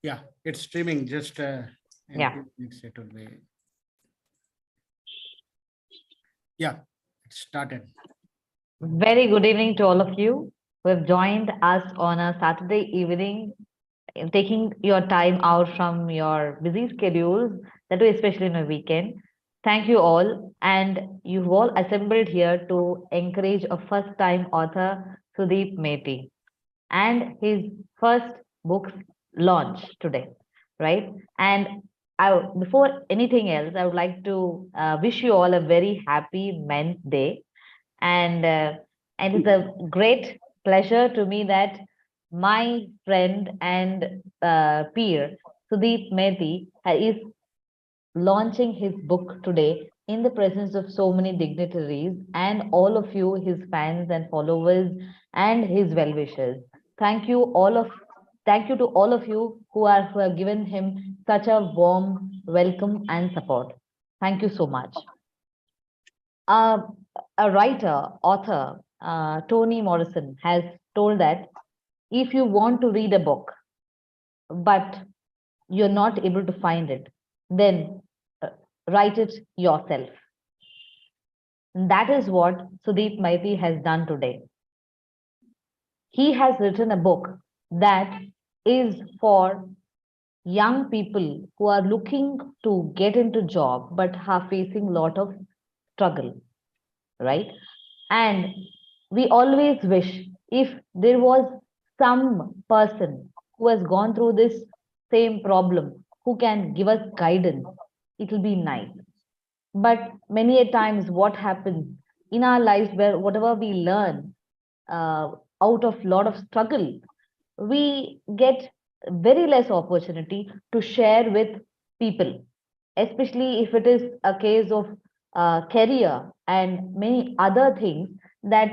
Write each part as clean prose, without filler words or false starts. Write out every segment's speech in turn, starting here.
Yeah, it's streaming. Just in Yeah. few minutes it will be. Yeah, it started. Very good evening to all of you who have joined us on a Saturday evening, taking your time out from your busy schedules, that too especially in a weekend. Thank you all. And you've all assembled here to encourage a first time author, Sudip Maiti, and his first book's launch today, right? And before anything else, I would like to wish you all a very happy Men's Day, and it's a great pleasure to me that my friend and peer Sudip Mehti is launching his book today in the presence of so many dignitaries and all of you, his fans and followers and his well-wishers. Thank you all of Thank you to all of you who have given him such a warm welcome and support. Thank you so much. Uh, a writer, author, Toni Morrison, has told that if you want to read a book, but you're not able to find it, then uh, write it yourself. And that is what Sudip Maiti has done today. He has written a book that is for young people who are looking to get into job but are facing a lot of struggle, right? And we always wish if there was some person who has gone through this same problem who can give us guidance, it will be nice. But many a times, what happens in our lives, where whatever we learn uh, out of lot of struggle, we get very less opportunity to share with people, especially if it is a case of career and many other things, that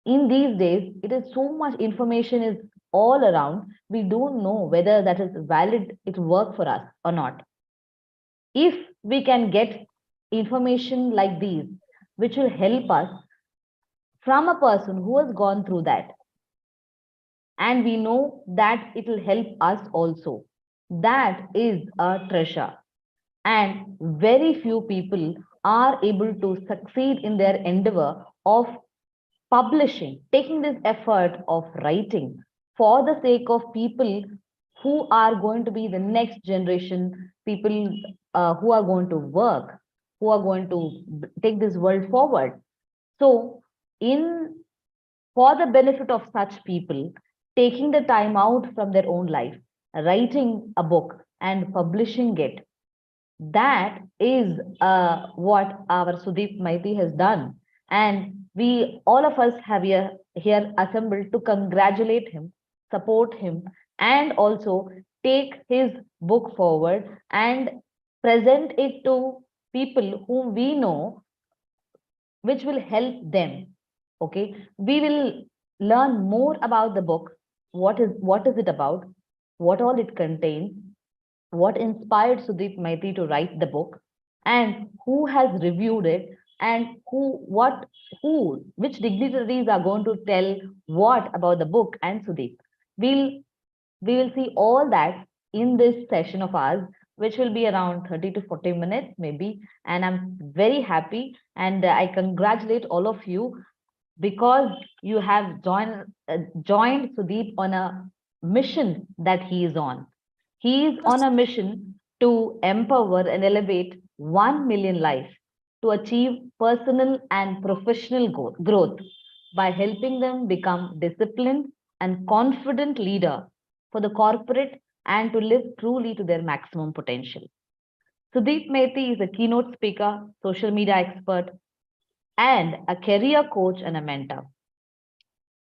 in these days it is so much information is all around, we don't know whether that is valid, it work for us or not. If we can get information like these which will help us from a person who has gone through that, and we know that it will help us also, that is a treasure. And very few people are able to succeed in their endeavor of publishing, taking this effort of writing for the sake of people who are going to be the next generation, people who are going to work, who are going to take this world forward. So, in for the benefit of such people, taking the time out from their own life, writing a book and publishing it, that is what our Sudip Maiti has done. And we, all of us, have here assembled to congratulate him, support him, and also take his book forward and present it to people whom we know, which will help them. Okay, we will learn more about the book. What is it about? What all it contains? What inspired Sudip Maiti to write the book, and who has reviewed it, and which dignitaries are going to tell what about the book and Sudip. We'll we will see all that in this session of ours, which will be around 30 to 40 minutes maybe. And I'm very happy, and I congratulate all of you because you have joined Sudeep on a mission that he is on. He is on a mission to empower and elevate 1 million lives to achieve personal and professional growth by helping them become disciplined and confident leader for the corporate and to live truly to their maximum potential. Sudeep Mehti is a keynote speaker, social media expert, and a career coach and a mentor.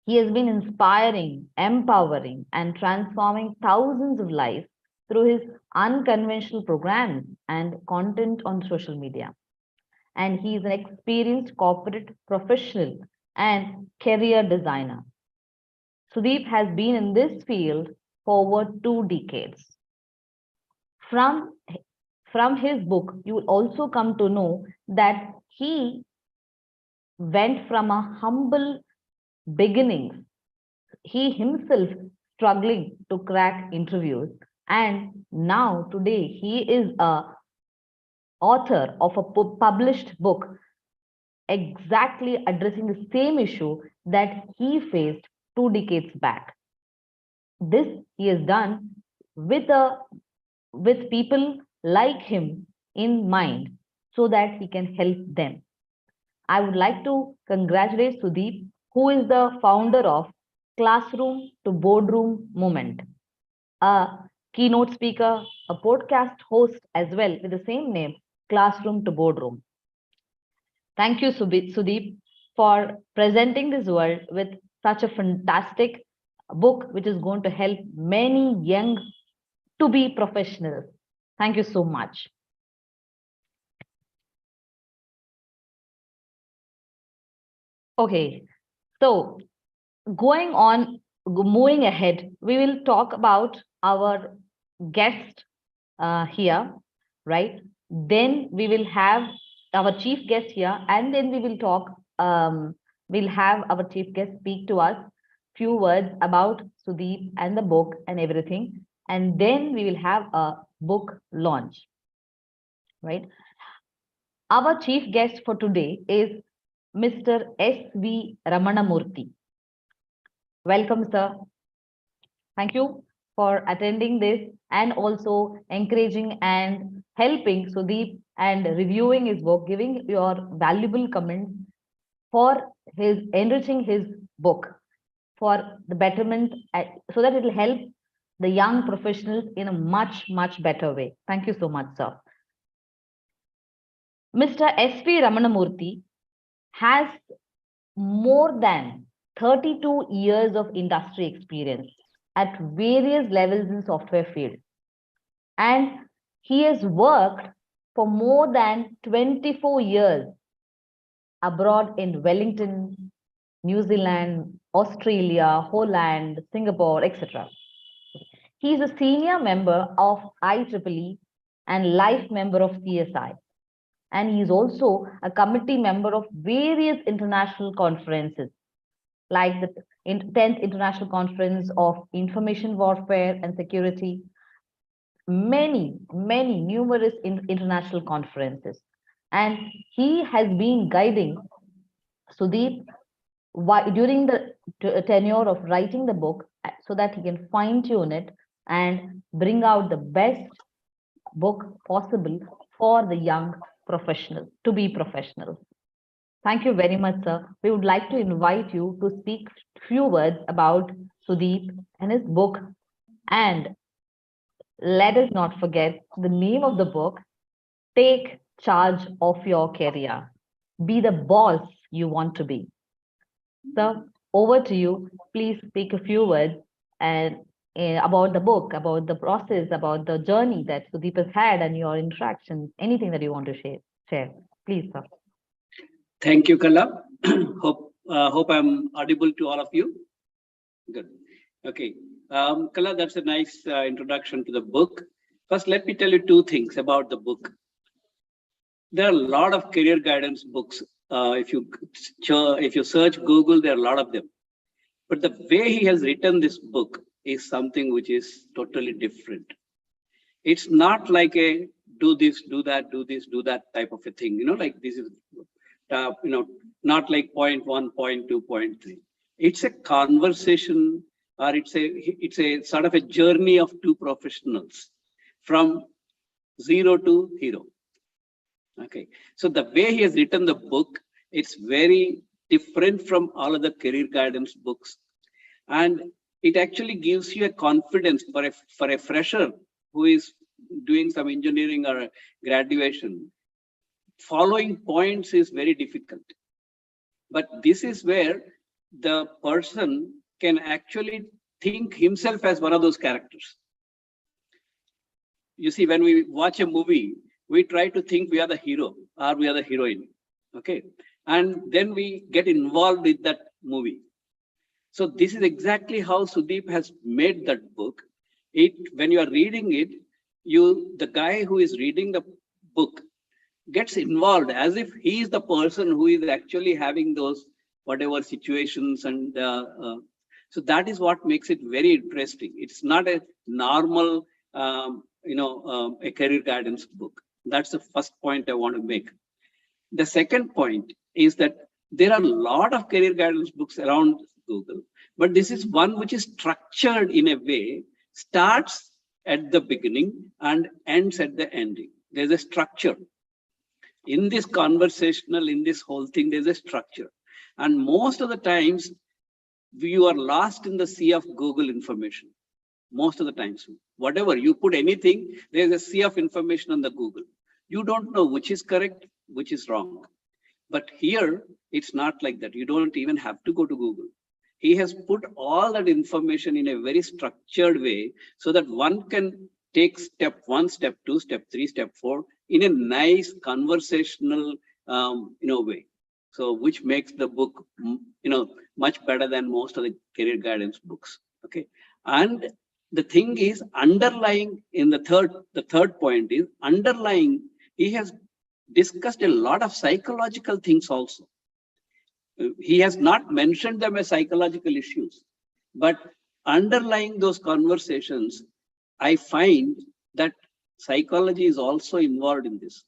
He has been inspiring, empowering, and transforming thousands of lives through his unconventional programs and content on social media. And he is an experienced corporate professional and career designer. Sudeep has been in this field for over 2 decades. From, from his book, you will also come to know that he went from a humble beginnings, he himself struggling to crack interviews, And now today he is a author of a published book exactly addressing the same issue that he faced 2 decades back. This he has done with a with people like him in mind so that he can help them. I would like to congratulate Sudip, who is the founder of Classroom to Boardroom Movement, a keynote speaker, a podcast host as well with the same name, Classroom to Boardroom. Thank you, Sudip, for presenting this world with such a fantastic book, which is going to help many young to be professionals. Thank you so much. Okay, so going on, moving ahead, we will talk about our guest here, right? Then we will have our chief guest here, and then we will talk. We'll have our chief guest speak to us few words about Sudeep and the book and everything, and then we will have a book launch, right? Our chief guest for today is Mr. S.V. Ramanamurthy. Welcome, sir. Thank you for attending this and also encouraging and helping Sudeep and reviewing his book, giving your valuable comments for his enriching his book for the betterment so that it will help the young professionals in a much better way. Thank you so much, sir. Mr. S.V. Ramanamurthy has more than 32 years of industry experience at various levels in software field. And he has worked for more than 24 years abroad in Wellington, New Zealand, Australia, Holland, Singapore, etc. He is a senior member of IEEE and life member of CSI. And he is also a committee member of various international conferences, like the 10th International Conference of Information Warfare and Security, many numerous international conferences. And he has been guiding Sudeep during the tenure of writing the book so that he can fine tune it and bring out the best book possible for the young professionals to be professionals. Thank you very much, sir. We would like to invite you to speak few words about Sudeep and his book. And let us not forget the name of the book, Take Charge of Your Career. Be the boss you want to be. So over to you. Please speak a few words and about the book, about the process, about the journey that Sudeep has had and your interactions, anything that you want to share. Please, sir. Thank you, Kala. Hope I'm audible to all of you. Good. Okay. Kala, that's a nice introduction to the book. First, let me tell you two things about the book. There are a lot of career guidance books. If you search Google, there are a lot of them. But the way he has written this book is something which is totally different. It's not like a do this, do that, do this, do that type of a thing. Like this is, not like point 1, point 2, point 3. It's a conversation, or it's a sort of a journey of two professionals from zero to hero. Okay, so the way he has written the book, it's very different from all other career guidance books, and it actually gives you a confidence for a fresher who is doing some engineering or graduation. Following points is very difficult, but this is where the person can actually think himself as one of those characters. You see, when we watch a movie, we try to think we are the hero or we are the heroine, okay? And then we get involved with that movie. So this is exactly how Sudip has made that book. When you are reading it, the guy who is reading the book gets involved as if he is the person who is actually having those whatever situations, and so that is what makes it very interesting. It's not a normal a career guidance book. That's the first point I want to make. The second point is that there are a lot of career guidance books around Google, but this is one which is structured in a way, starts at the beginning and ends at the ending. There's a structure. In this conversational, in this whole thing, there's a structure. And most of the times, you are lost in the sea of Google information. Most of the times, whatever you put anything, there's a sea of information on the Google. You don't know which is correct, which is wrong. But here, it's not like that. You don't even have to go to Google. He has put all that information in a very structured way so that one can take step 1, step 2, step 3, step 4 in a nice conversational way. So which makes the book much better than most of the career guidance books. Okay. And the thing is, underlying in the third point is underlying, he has discussed a lot of psychological things also. He has not mentioned them as psychological issues, but underlying those conversations, I find that psychology is also involved in this.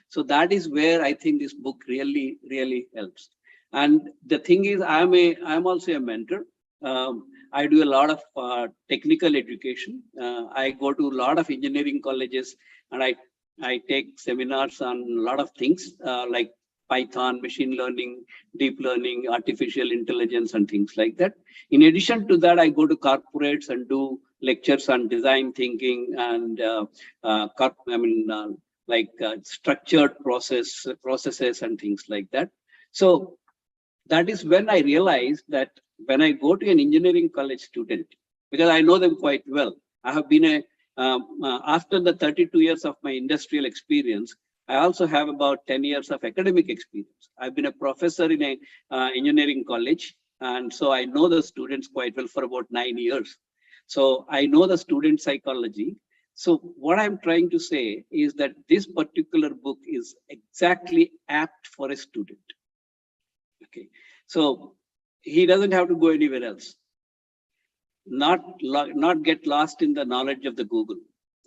So that is where I think this book really, really helps. And the thing is, I'm also a mentor. I do a lot of technical education. I go to a lot of engineering colleges, and I take seminars on a lot of things like Python, machine learning, deep learning, artificial intelligence, and things like that. In addition to that, I go to corporates and do lectures on design thinking and structured processes and things like that. So that is when I realized that when I go to an engineering college student, because I know them quite well, I have been after the 32 years of my industrial experience, I also have about 10 years of academic experience. I've been a professor in a engineering college, and so I know the students quite well for about 9 years. So I know the student psychology. So what I'm trying to say is that this particular book is exactly apt for a student. Okay, so he doesn't have to go anywhere else. Not get lost in the knowledge of the Google.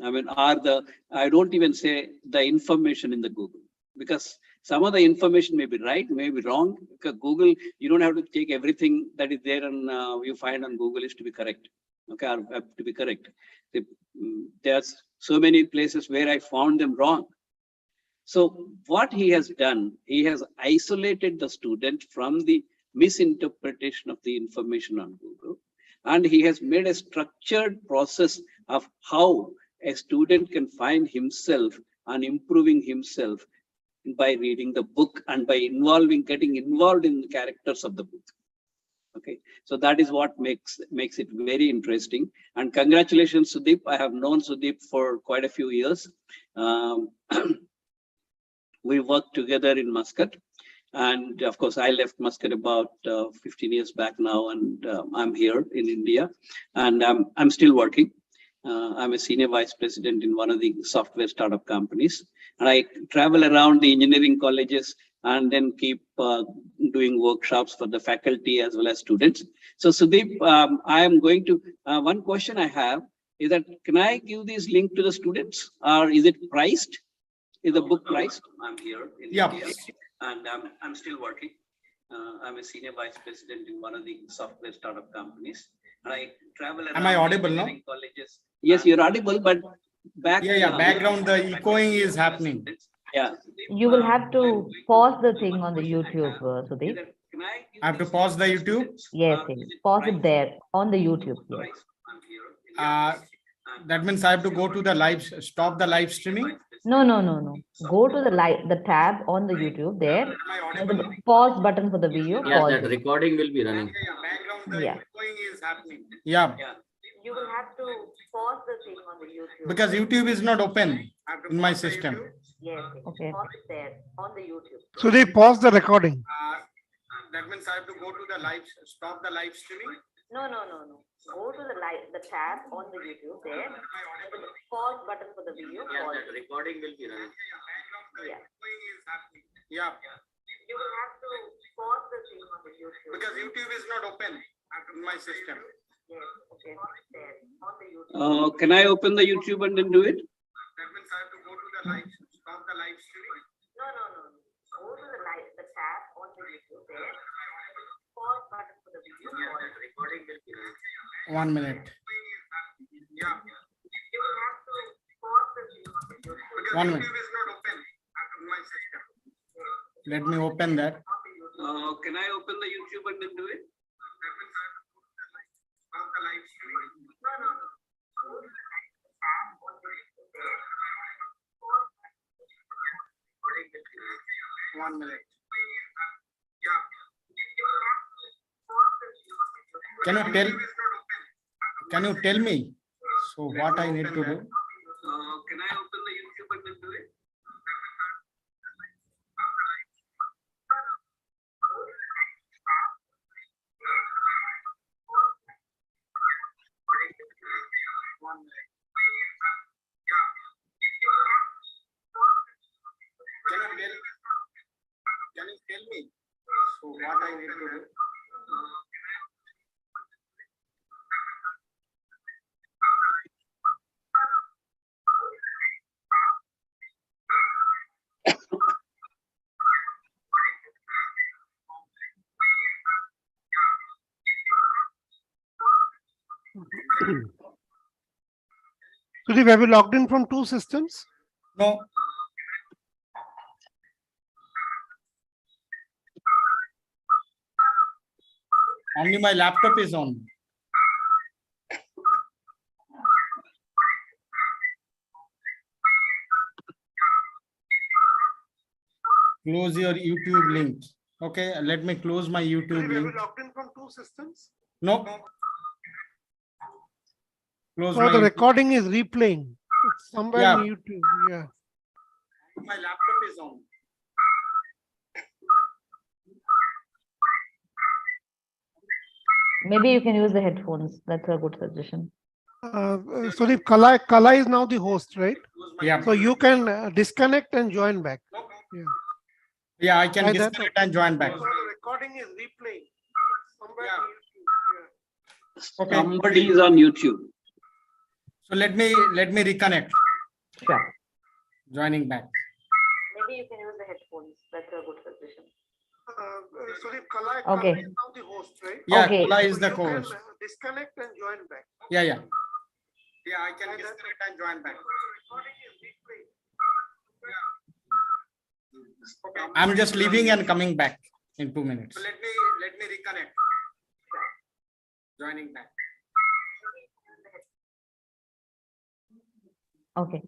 I mean, I don't even say the information in the Google, because some of the information may be right, may be wrong. Because Google, you don't have to take everything that is there and you find on Google is to be correct. Okay, or to be correct. There's so many places where I found them wrong. So what he has done, he has isolated the student from the misinterpretation of the information on Google. And he has made a structured process of how a student can find himself and improving himself by reading the book and by getting involved in the characters of the book. Okay, so that is what makes it very interesting. And congratulations, Sudip. I have known Sudip for quite a few years. We worked together in Muscat. And of course, I left Muscat about 15 years back now, and I'm here in India, and I'm still working. I'm a senior vice president in one of the software startup companies, and I travel around the engineering colleges and then keep doing workshops for the faculty as well as students. So Sudip, I am going to, one question I have is that, can I give this link to the students, or is it priced? Is the book priced? I'm here in India. And I'm still working. I'm a senior vice president in one of the software startup companies. And I travel around. Am I audible now? Colleges. Yes, you're audible, but background, the echoing is happening. Yeah. You will have to pause the thing on the YouTube, Sudip. I have to pause the YouTube? Yes, pause it there on the YouTube. Yes. That means I have to go to the stop the live streaming? No. Go to the tab on the YouTube there. There's a pause button for the video. Yeah, pause that it. recording will be running. Background, the Yeah. echoing is happening. Yeah. You will have to pause the thing on the YouTube. Because YouTube is not open in my system. Yes. Okay. Pause it there on the YouTube. So they pause the recording. That means I have to go to the stop the live streaming? No. Go to the tab on the YouTube there. There's a pause button for the video. Yeah, Pause that it. recording will be running. Yeah. Yeah. You will have to pause the thing on the YouTube. Because YouTube is not open in my system. Can I open the YouTube and then do it? That means I have to go to the live, stop the live streaming. No. Go to the live, the tab on the YouTube there. Pause button for the video. Recording will be. 1 minute. Yeah. You will have to pause the video. Because 1 YouTube minute. is not open after my system. Let me open that. Can I open the YouTube and then do it? That means I have to go to the live, stop the live streaming. No. Go to the live, the tab on the YouTube there. Pause button for the video. Recording will be. 1 minute. Yeah. You will have to pause the video. Can you tell? YouTube is not open. Can you tell me? So what I need to do? Can I open the YouTube and then do it? Can you tell me? So what I need to do? Sudip, have you logged in from two systems? No. Only my laptop is on. Close your YouTube link. Okay, let me close my YouTube Sudip, have you link. logged in from two systems? No. Close So my the YouTube. recording is replaying. It's somewhere Yeah. in YouTube. Yeah. My laptop is on. Maybe you can use the headphones. That's a good suggestion. Sudip, Kala is now the host, right? Yeah. So you can disconnect and join back. Yeah. Yeah, I can Try that. disconnect and join back. So the recording is replaying. It's somewhere Yeah. in YouTube. Yeah. Okay. Somebody is on YouTube. So let me reconnect. Sure. Joining back. Maybe you can use the headphones. That's a good suggestion. Sudip, Kala Okay. is now the host, right? Yeah, Okay. Kula is So the you can host. disconnect and join back. Yeah. Yeah, I can Try that. disconnect and join back. So the recording is replaying. Okay. I'm just leaving and coming back in 2 minutes. So let me reconnect. Joining back. Okay.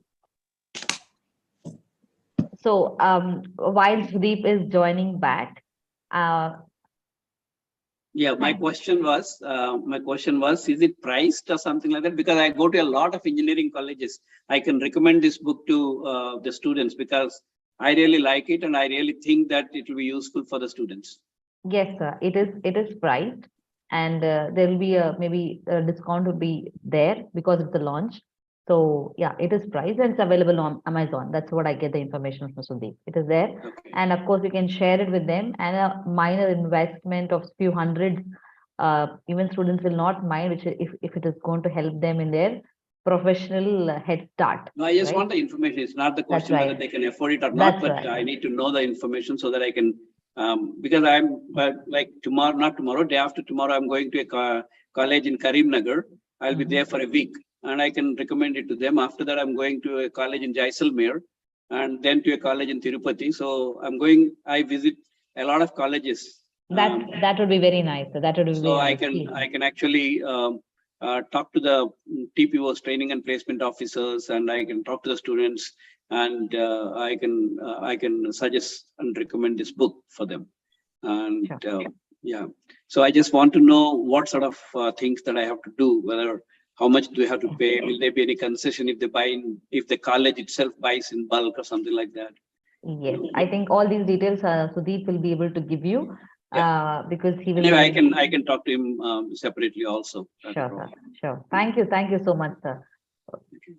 So while Sudip is joining back, Yeah, my question was, is it priced or something like that? Because I go to a lot of engineering colleges. I can recommend this book to the students because I really like it and I really think that it will be useful for the students. yes, sir, it is priced, and there will be maybe a discount would be there because of the launch. So yeah, it is priced and it's available on Amazon. That's what I get the information from Sudip. It is there. Okay. And of course, you can share it with them, and a minor investment of few hundreds, even students will not mind, which if it is going to help them in their professional head start. No, I just right? want the information. It's not the That's question whether right. they can afford it or not, That's but right. I need to know the information so that I can, because like tomorrow, not tomorrow, day after tomorrow, I'm going to a college in Karimnagar. I'll be there for a week and I can recommend it to them. After that, I'm going to a college in Jaisalmer and then to a college in Tirupati. So I visit a lot of colleges. That would be very nice. So that would be So very I nice. can actually talk to the TPOs, training and placement officers, and I can talk to the students, and I can suggest and recommend this book for them. And yeah, so I just want to know what sort of things that I have to do. Whether how much do I have to pay? Will there be any concession if they if the college itself buys in bulk or something like that? Yes, I think all these details Sudip will be able to give you because he will. Anyway, I can talk to him separately also. Sure, sir. Sure. Thank you so much, sir.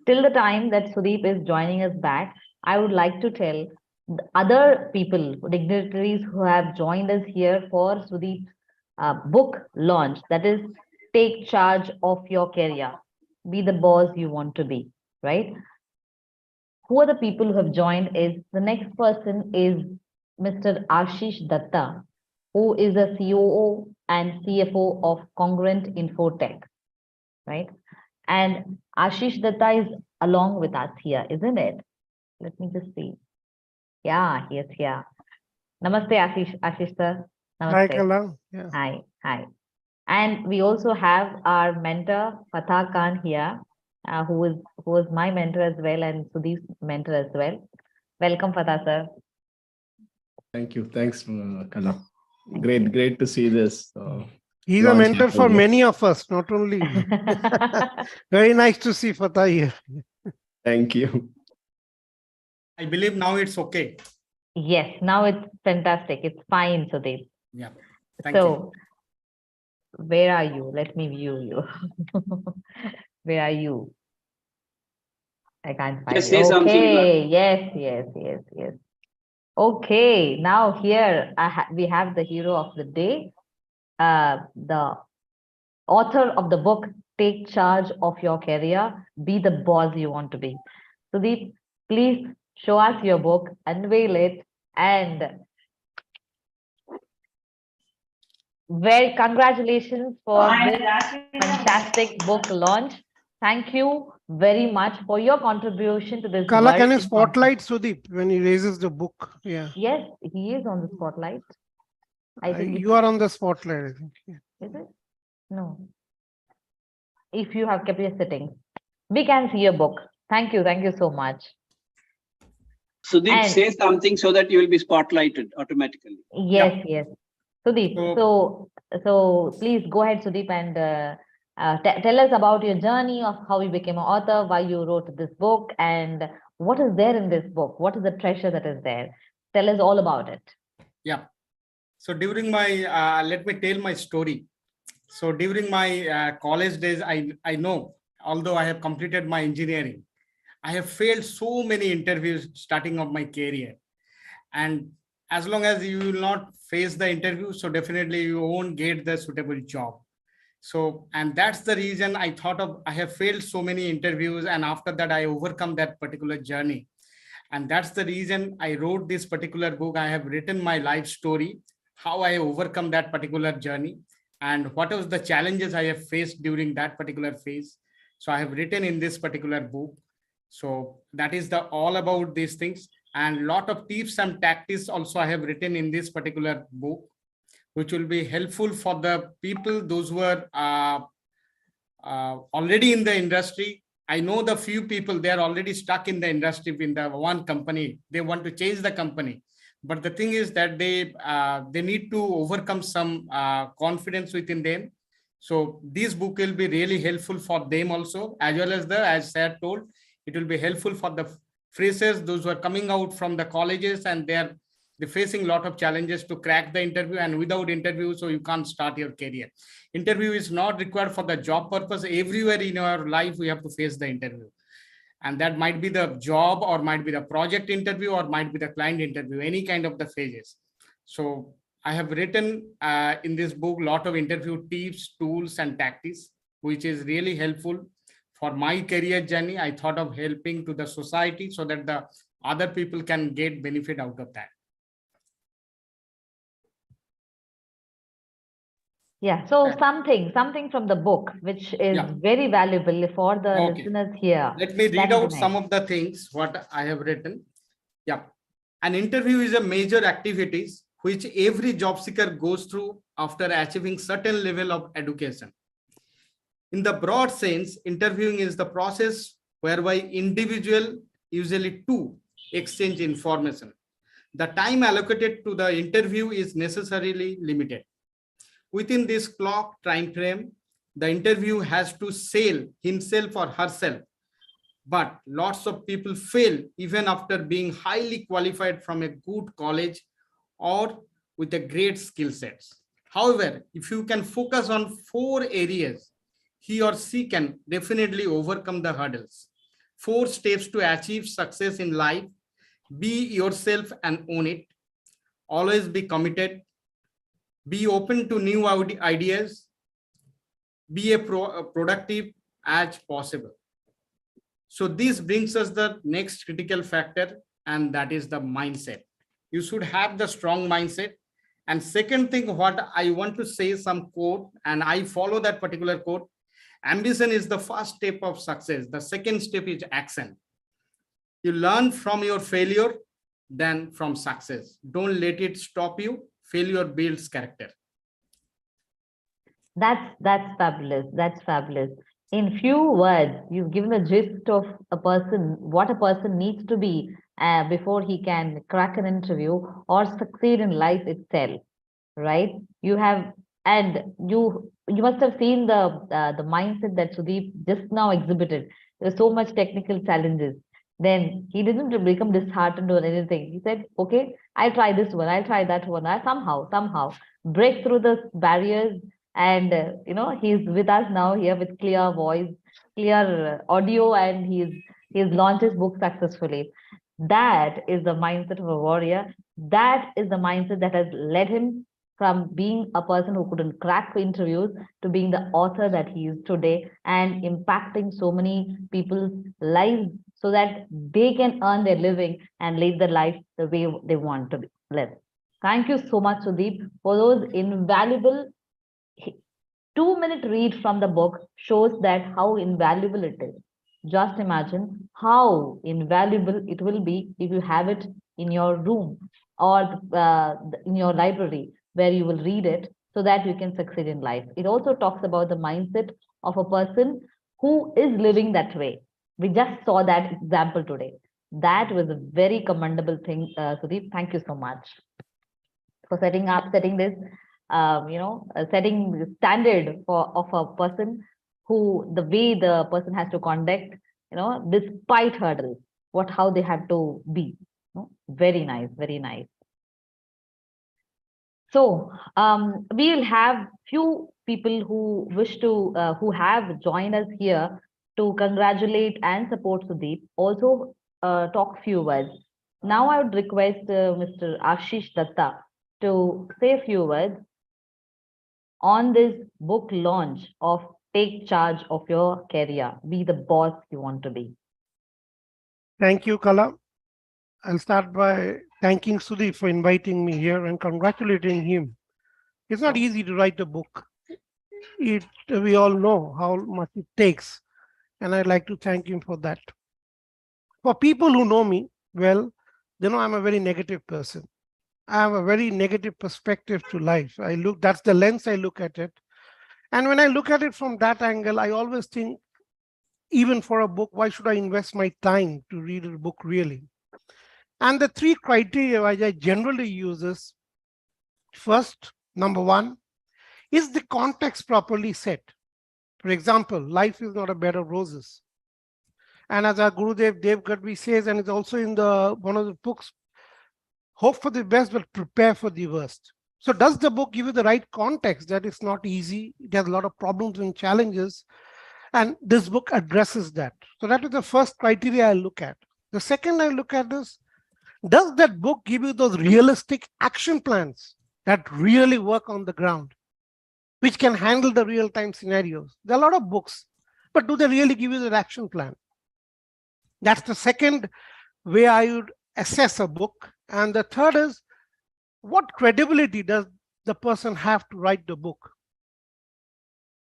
Till the time that Sudip is joining us back, I would like to tell the other people, dignitaries who have joined us here for Sudip's book launch. That is take charge of your career. Be the boss you want to be, right? Who are the people who have joined is the next person is Mr. Ashish Datta, who is a COO and CFO of Congruent Infotech, right? And Ashish Datta is along with us here, isn't it? Let me just see. Yeah, he is here. Namaste, Ashish sir. Hi, Namaste. Kala. Yeah. Hi. And we also have our mentor, Fatah Khan here, who is my mentor as well and Sudip's mentor as well. Welcome, Fatah sir. Thank you. Thanks, Kala. Great to see this. He's a launch mentor for happening. many of us, not only. Very nice to see Fatah here. Thank you. I believe now it's okay. Yes, now it's fantastic. It's fine, Sudip. Yeah. Thank you. So, where are you? Let me view you. Where are you? I can't find Just you. say something, Okay. Yes. Okay. Now here we have the hero of the day, the author of the book, Take Charge of Your Career, Be the Boss You Want to Be. Sudip, please show us your book, unveil it, and very congratulations for this fantastic book launch. Thank you very much for your contribution to this Kala, can you world. spotlight Sudip when he raises the book? Yeah. Yes, he is on the spotlight. I think You are on the spotlight, I think. Yeah. is it? No. If you have kept your settings, we can see your book. Thank you so much. Sudeep, And- say something so that you will be spotlighted automatically. Yes. Sudeep, so please go ahead, Sudeep, and tell us about your journey of how you became an author, why you wrote this book, and what is there in this book? What is the treasure that is there? Tell us all about it. Yeah. So during my, let me tell my story. So during my college days, I know, although I have completed my engineering, I have failed so many interviews starting of my career. And as long as you will not face the interview, so definitely you won't get the suitable job. So, and that's the reason I thought of, I have failed so many interviews, and after that I overcome that particular journey. And that's the reason I wrote this particular book. I have written my life story, how I overcome that particular journey, and what was the challenges I have faced during that particular phase. So I have written in this particular book. So that is the all about these things, and lot of tips and tactics also I have written in this particular book, which will be helpful for the people, those who are already in the industry. I know the few people, they are already stuck in the industry in the one company. They want to change the company. But the thing is that they need to overcome some confidence within them. So this book will be really helpful for them also, as well as as Sir told, it will be helpful for the freshers, those who are coming out from the colleges and they're facing a lot of challenges to crack the interview, and without interview, so you can't start your career. Interview is not required for the job purpose. Everywhere in our life, we have to face the interview. And that might be the job, or might be the project interview, or might be the client interview, any kind of the phases. So I have written in this book a lot of interview tips, tools, and tactics, which is really helpful for my career journey. I thought of helping to the society so that the other people can get benefit out of that. Yeah, so Okay. something from the book, which is Yeah. very valuable for the Okay. listeners here. Let me That read is out nice. some of the things what I have written. Yeah. An interview is a major activities which every job seeker goes through after achieving certain level of education. In the broad sense, interviewing is the process whereby individual, usually two, exchange information. The time allocated to the interview is necessarily limited. Within this clock time frame, the interview has to sell himself or herself. But lots of people fail even after being highly qualified from a good college or with a great skill sets. However, if you can focus on 4 areas, he or she can definitely overcome the hurdles. 4 steps to achieve success in life: be yourself and own it, always be committed, be open to new ideas, be productive as possible. So this brings us the next critical factor, and that is the mindset. You should have the strong mindset. And second thing, what I want to say some quote, and I follow that particular quote. Ambition is the first step of success. The second step is action. You learn from your failure than from success. Don't let it stop you. Failure builds character. That's fabulous. That's fabulous. In few words, you've given a gist of a person, what a person needs to be before he can crack an interview or succeed in life itself, right? You have, and you must have seen the mindset that Sudip just now exhibited. There's so much technical challenges. Then he didn't become disheartened or anything. He said, "Okay, I'll try this one. I'll try that one. I somehow break through the barriers." And he's with us now here with clear voice, clear audio, and he's launched his book successfully. That is the mindset of a warrior. That is the mindset that has led him from being a person who couldn't crack interviews to being the author that he is today and impacting so many people's lives so that they can earn their living and live their life the way they want to live. Thank you so much, Sudip, for those invaluable 2-minute read from the book shows that how invaluable it is. Just imagine how invaluable it will be if you have it in your room or in your library where you will read it so that you can succeed in life. It also talks about the mindset of a person who is living that way. We just saw that example today. That was a very commendable thing, Sudip. Thank you so much for setting this setting the standard of a person who the way the person has to conduct, despite hurdles, how they have to be. Very nice, very nice. So we'll have few people who wish to who have joined us here to congratulate and support Sudip. Also talk few words. Now I would request Mr. Ashish Datta to say a few words on this book launch of Take Charge of Your Career, Be the Boss You Want to Be. Thank you, Kala. I'll start by thanking Sudip for inviting me here and congratulating him. It's not easy to write a book. We all know how much it takes, and I'd like to thank him for that. For people who know me well, they know I'm a very negative person. I have a very negative perspective to life. That's the lens I look at it. And when I look at it from that angle, I always think, even for a book, why should I invest my time to read a book really? And the 3 criteria I generally use is, first, number 1, is the context properly set? For example, life is not a bed of roses. And as our Gurudev Dev Gadvi says, and it's also in one of the books, hope for the best, but prepare for the worst. So does the book give you the right context that it's not easy? It has a lot of problems and challenges. And this book addresses that. So that is the first criteria I look at. The second I look at is, does that book give you those realistic action plans that really work on the ground, which can handle the real-time scenarios? There are a lot of books, but do they really give you that action plan? That's the second way I would assess a book. And the third is, what credibility does the person have to write the book?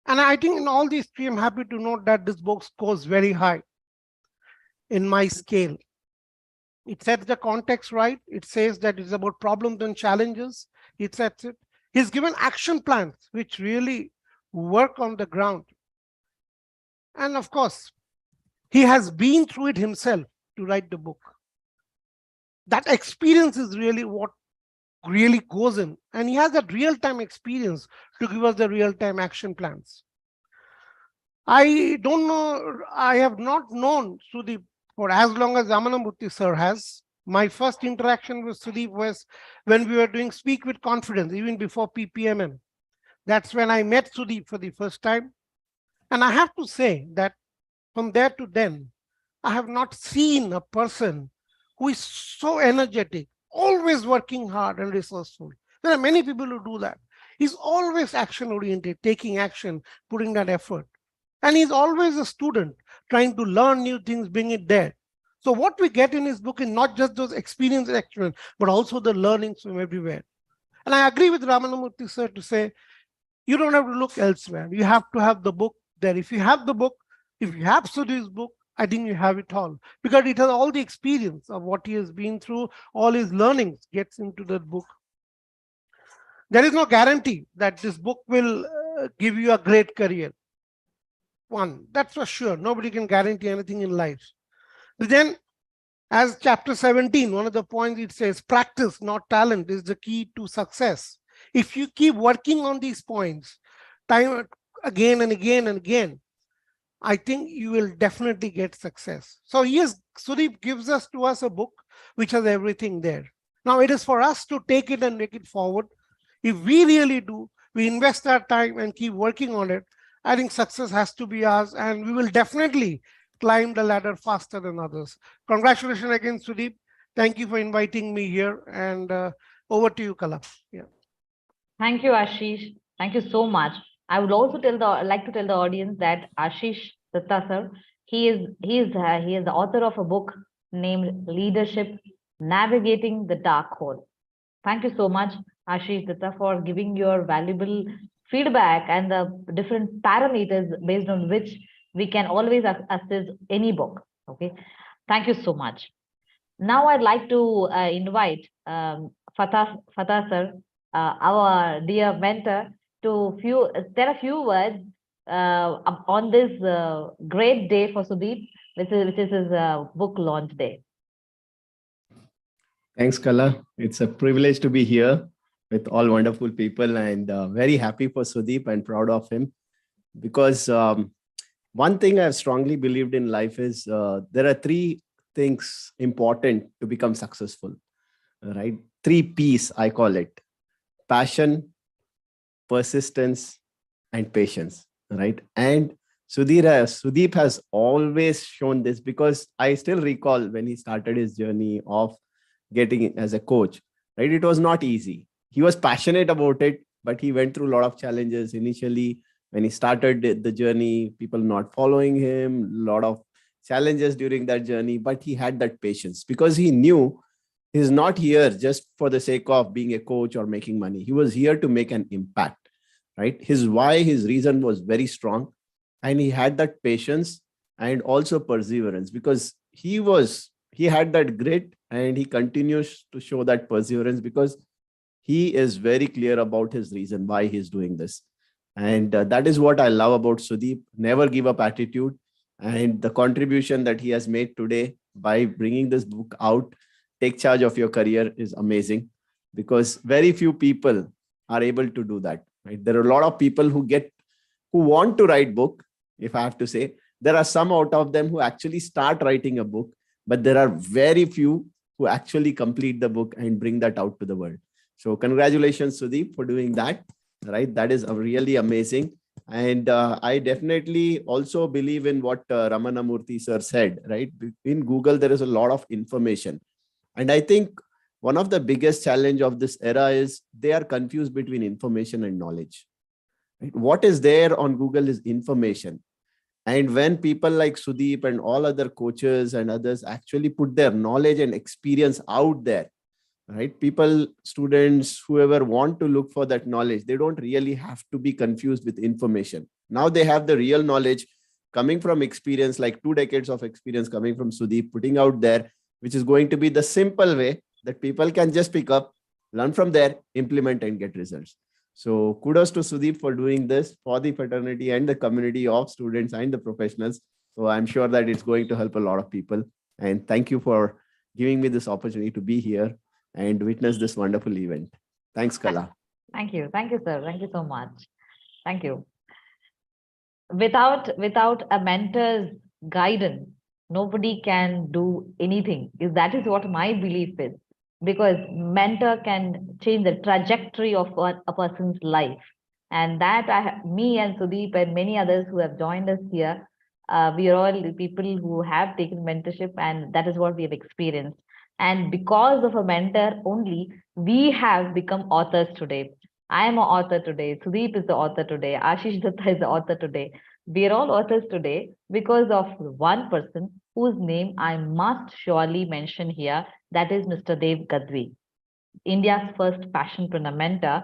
And I think in all these 3, I'm happy to note that this book scores very high in my scale. It sets the context right. It says that it's about problems and challenges. It sets it. He's given action plans which really work on the ground. And of course, he has been through it himself to write the book. That experience is really what really goes in. And he has that real-time experience to give us the real-time action plans. I don't know, I have not known Sudip for as long as Ramanamurthy sir has. My first interaction with Sudip was when we were doing Speak with Confidence, even before PPMM. That's when I met Sudip for the first time. And I have to say that from there to then, I have not seen a person who is so energetic, always working hard and resourceful. There are many people who do that. He's always action oriented, taking action, putting that effort. And he's always a student trying to learn new things, bring it there. So what we get in his book is not just those experience experiments, but also the learnings from everywhere. And I agree with Ramanamurthy sir to say, you don't have to look elsewhere. You have to have the book there. If you have the book, if you have Sudhir's book, I think you have it all, because it has all the experience of what he has been through, all his learnings gets into that book. There is no guarantee that this book will give you a great career. One, that's for sure. Nobody can guarantee anything in life. But then, as chapter 17, one of the points it says, practice, not talent, is the key to success. If you keep working on these points, time again and again and again, I think you will definitely get success. So yes, Sudip gives us to us a book which has everything there. Now it is for us to take it and make it forward. If we really do, we invest our time and keep working on it, I think success has to be ours, and we will definitely climb the ladder faster than others. Congratulations again, Sudip. Thank you for inviting me here, and over to you, Kala. Yeah. Thank you, Ashish. Thank you so much. I would also like to tell the audience that Ashish Datta sir, he is the author of a book named Leadership: Navigating the Dark Hole. Thank you so much, Ashish Datta, for giving your valuable feedback and the different parameters based on which we can always assess any book. Okay, thank you so much. Now I'd like to invite Fatah sir, our dear mentor, to tell a few words on this great day for Sudip, which is his book launch day. Thanks, Kala. It's a privilege to be here with all wonderful people, and very happy for Sudip and proud of him, because one thing I've strongly believed in life is there are three things important to become successful, right? 3 P's, I call it: passion, persistence, and patience, right? And Sudip has always shown this, because I still recall when he started his journey of getting as a coach, right? It was not easy. He was passionate about it, but he went through a lot of challenges initially. When he started the journey, people not following him, a lot of challenges during that journey, but he had that patience, because he knew he's not here just for the sake of being a coach or making money. He was here to make an impact, right? His why, his reason was very strong, and he had that patience and also perseverance, because he had that grit, and he continues to show that perseverance because he is very clear about his reason why he's doing this. And that is what I love about Sudip: never give up attitude. And the contribution that he has made today by bringing this book out, Take Charge of Your Career, is amazing, because very few people are able to do that, right? There are a lot of people who want to write book. If I have to say, there are some out of them who actually start writing a book, but there are very few who actually complete the book and bring that out to the world. So congratulations, Sudip, for doing that, right? That is really amazing. And I definitely also believe in what Ramanamurthy sir said, right? In Google, there is a lot of information. And I think one of the biggest challenge of this era is they are confused between information and knowledge. Right? What is there on Google is information. And when people like Sudip and all other coaches and others actually put their knowledge and experience out there, right? People, students, whoever want to look for that knowledge, they don't really have to be confused with information. Now they have the real knowledge coming from experience, like 2 decades of experience coming from Sudip, putting out there, which is going to be the simple way that people can just pick up, learn from there, implement, and get results. So kudos to Sudip for doing this for the fraternity and the community of students and the professionals. So I'm sure that it's going to help a lot of people. And thank you for giving me this opportunity to be here and witness this wonderful event. Thanks, Kala. Thank you, sir. Thank you so much. Thank you. Without a mentor's guidance, nobody can do anything. That is what my belief is, because mentor can change the trajectory of a person's life. And that me and Sudip and many others who have joined us here, we are all people who have taken mentorship, and that is what we have experienced. And because of a mentor only, we have become authors today. I am an author today. Sudip is the author today. Ashish Datta is the author today. We are all authors today because of one person whose name I must surely mention here. That is Mr. Dev Gadvi, India's first passionpreneur mentor,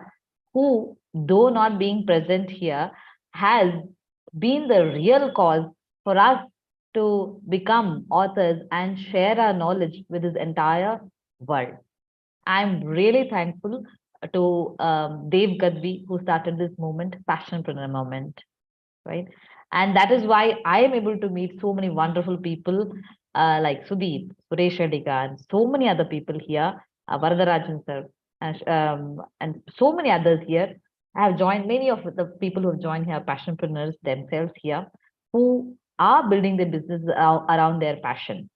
who, though not being present here, has been the real cause for us to become authors and share our knowledge with this entire world. I'm really thankful to Dev Gadvi, who started this movement, Passionpreneur Movement, right? And that is why I am able to meet so many wonderful people like Sudip, Suresh Redika, and so many other people here, Varadarajan sir, and so many others here. I have joined many of the people who have joined here, passionpreneurs themselves here, who are building their business around their passion.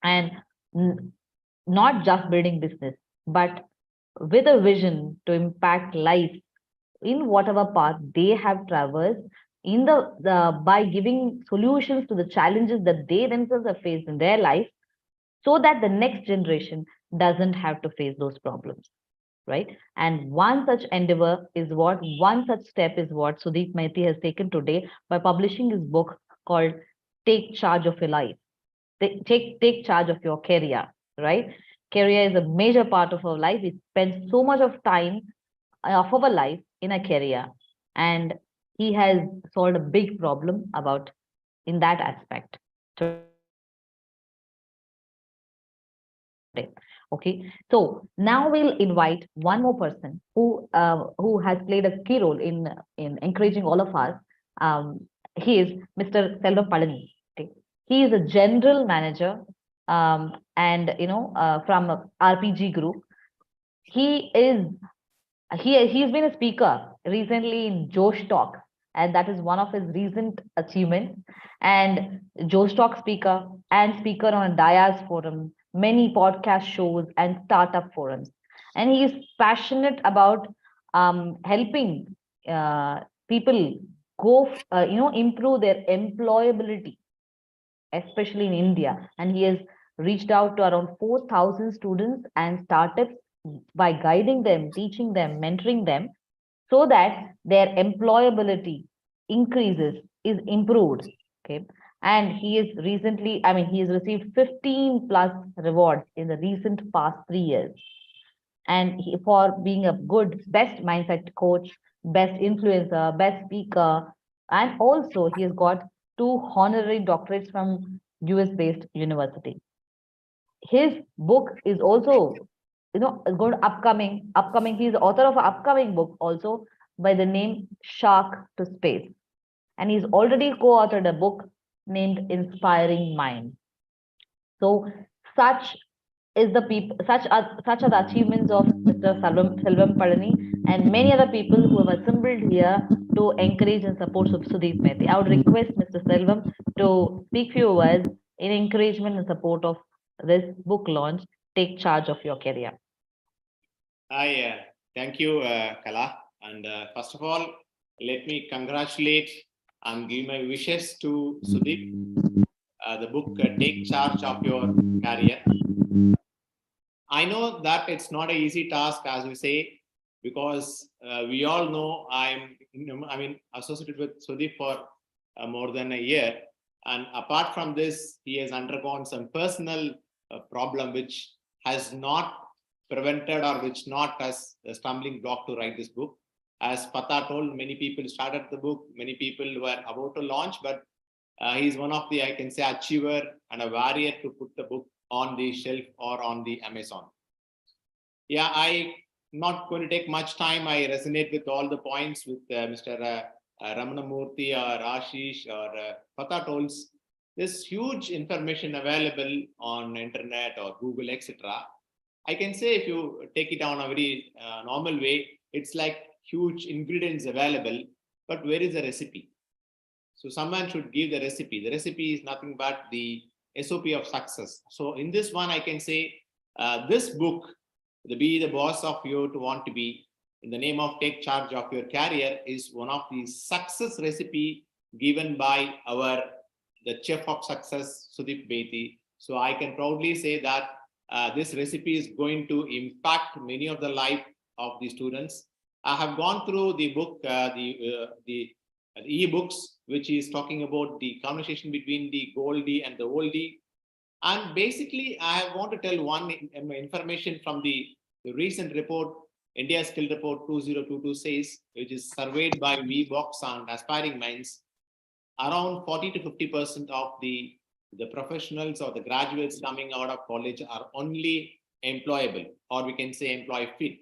And not just building business, but with a vision to impact life in whatever path they have traversed in the by giving solutions to the challenges that they themselves have faced in their life, so that the next generation doesn't have to face those problems, right? And one such endeavor is one such step is what Sudip Maiti has taken today by publishing his book called Take Charge of Your Life. Take charge of your career, right? Career is a major part of our life. We spend so much of time of our life in a career, and he has solved a big problem about in that aspect. Okay, so now we'll invite one more person who has played a key role in encouraging all of us. He is Mr. Selvam Palani. Okay, he is a general manager, and from RPG Group. He is he's been a speaker recently in Josh Talk, and that is one of his recent achievements. And Josh Talk speaker and speaker on a Dias forum, many podcast shows and startup forums. And he is passionate about helping people improve their employability, especially in India. And he has reached out to around 4,000 students and startups by guiding them, teaching them, mentoring them, so that their employability increases, is improved. Okay. And he is recently, I mean, he has received 15 plus rewards in the recent past 3 years. And for being a good, best mindset coach, best influencer, best speaker, and also he has got 2 honorary doctorates from US-based university. His book is also, going upcoming. He's the author of an upcoming book also by the name Shark to Space. And he's already co-authored a book named Inspiring Mind. So such is the people, such are the achievements of Mr. Selvam Palani and many other people who have assembled here to encourage and support Sudip Maiti. I would request Mr. Selvam to speak few words in encouragement and support of this book launch, Take Charge of Your Career. Hi, thank you, Kala. And first of all, let me congratulate and give my wishes to Sudip. The book, Take Charge of Your Career. I know that it's not an easy task, as we say, because we all know I'm associated with Sudip for more than a year. And apart from this, he has undergone some personal problem which has not prevented or which not as a stumbling block to write this book. As Pata told, many people started the book, many people were about to launch, but he's one of the, I can say, achiever and a warrior to put the book on the shelf or on the Amazon. Yeah, I'm not going to take much time. I resonate with all the points with Mr. Ramanamurthy or Ashish or Pata told. There's huge information available on internet or Google, etc. I can say if you take it on a very normal way, it's like huge ingredients available, but where is the recipe? So someone should give the recipe. The recipe is nothing but the SOP of success. So in this one, I can say this book, the Be the Boss of You to Want to Be, in the name of Take Charge of Your Career, is one of the success recipe given by the chef of success, Sudip Maiti. So I can proudly say that this recipe is going to impact many of the life of the students. I have gone through the book, the e-books, which is talking about the conversation between the Goldie and the oldie. And basically, I want to tell one information from the recent report, India Skill Report 2022 says, which is surveyed by VBox and Aspiring Minds. Around 40 to 50% of the professionals or the graduates coming out of college are only employable, or we can say employee fit.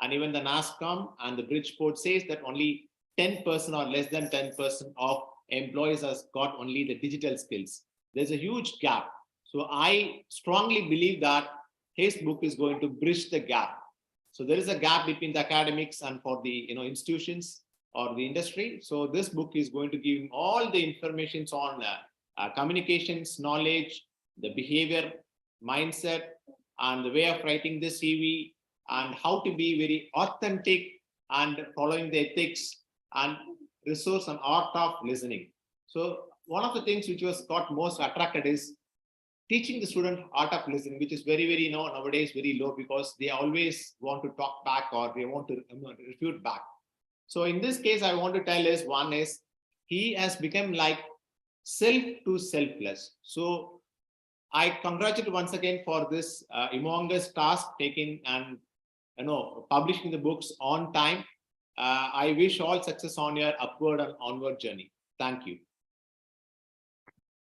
And even the NASCOM and the Bridgeport says that only 10% or less than 10% of employees has got only the digital skills. There's a huge gap. So I strongly believe that his book is going to bridge the gap. So there is a gap between the academics and for the institutions or the industry. So this book is going to give all the informations on communications, knowledge, the behavior, mindset, and the way of writing the CV, and how to be very authentic and following the ethics and resource and art of listening. So one of the things which was got most attracted is teaching the student art of listening, which is very nowadays very low, because they always want to talk back or they want to refute back. So in this case, I want to tell is one is he has become like self to selfless. So I congratulate once again for this humongous task taking and publishing the books on time. I wish all success on your upward and onward journey. Thank you.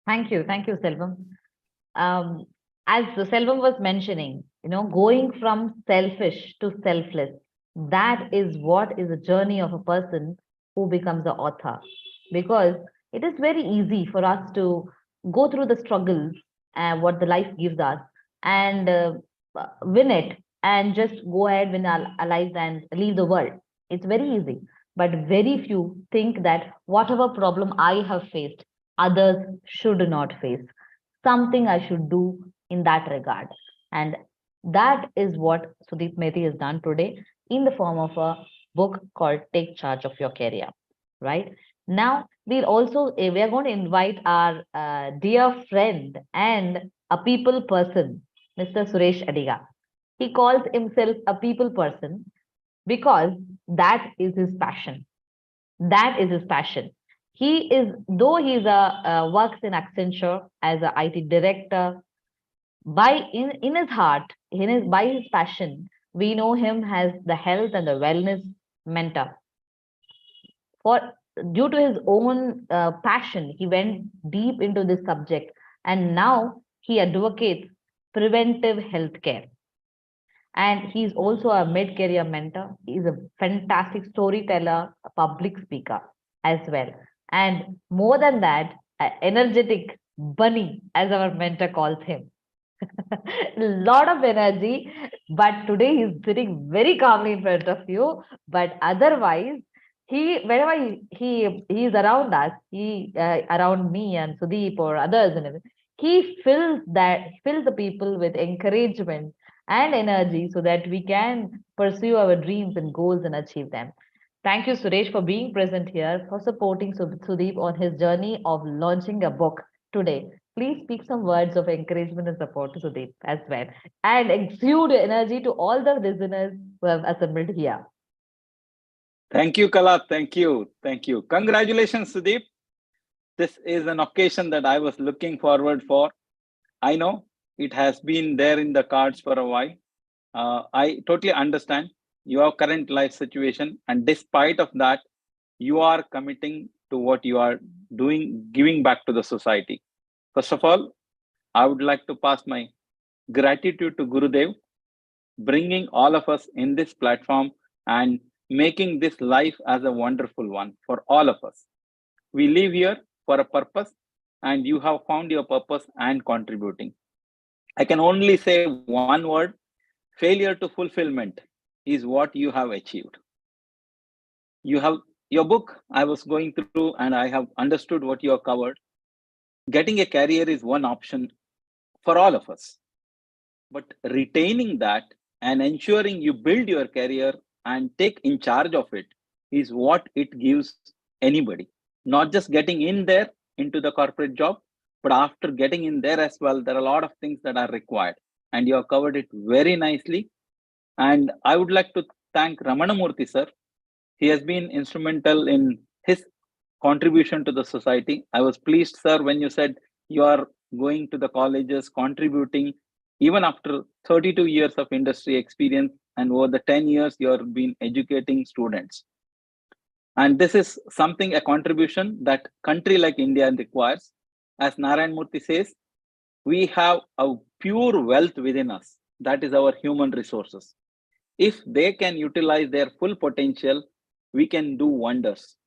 Thank you, Selvam. As Selvam was mentioning, going from selfish to selfless, that is what is the journey of a person who becomes the author. Because it is very easy for us to go through the struggles and what the life gives us and win it and just go ahead, win our lives and leave the world. It's very easy. But very few think that whatever problem I have faced, others should not face. Something I should do in that regard. And that is what Sudip Maiti has done today in the form of a book called Take Charge of Your Career, right? Now, we are going to invite our dear friend and a people person, Mr. Suresh Adiga. He calls himself a people person because that is his passion. That is his passion. He is, though he's works in Accenture as an IT director, in his heart, by his passion, we know him as the health and the wellness mentor. Due to his own passion, he went deep into this subject, and now he advocates preventive healthcare. And he's also a mid-career mentor. He's a fantastic storyteller, a public speaker as well. And more than that, energetic bunny, as our mentor calls him. A lot of energy, but today he's sitting very calmly in front of you. But otherwise, whenever he is around us, around me and Sudip or others, and everything, he fills the people with encouragement and energy so that we can pursue our dreams and goals and achieve them. Thank you, Suresh, for being present here, for supporting Sudip on his journey of launching a book today. Please speak some words of encouragement and support to Sudip as well, and exude energy to all the listeners who have assembled here. Thank you, Kala. Thank you. Congratulations, Sudip. This is an occasion that I was looking forward for. I know it has been there in the cards for a while. I totally understand your current life situation, and despite of that, you are committing to what you are doing, giving back to the society. First of all, I would like to pass my gratitude to Gurudev, bringing all of us in this platform and making this life as a wonderful one for all of us. We live here for a purpose, and you have found your purpose and contributing. I can only say one word: failure to fulfillment is what you have achieved. You have your book, I was going through and I have understood what you have covered. Getting a career is one option for all of us, but retaining that and ensuring you build your career and take in charge of it is what it gives anybody. Not just getting in there into the corporate job, but after getting in there as well, there are a lot of things that are required, and you have covered it very nicely. And I would like to thank Ramanamurthy sir He has been instrumental in his contribution to the society. I was pleased, sir, when you said you are going to the colleges, contributing, even after 32 years of industry experience, and over the 10 years you have been educating students. And this is something, a contribution that country like India requires. As Narayan Murthy says, we have a pure wealth within us. That is our human resources. If they can utilize their full potential, we can do wonders.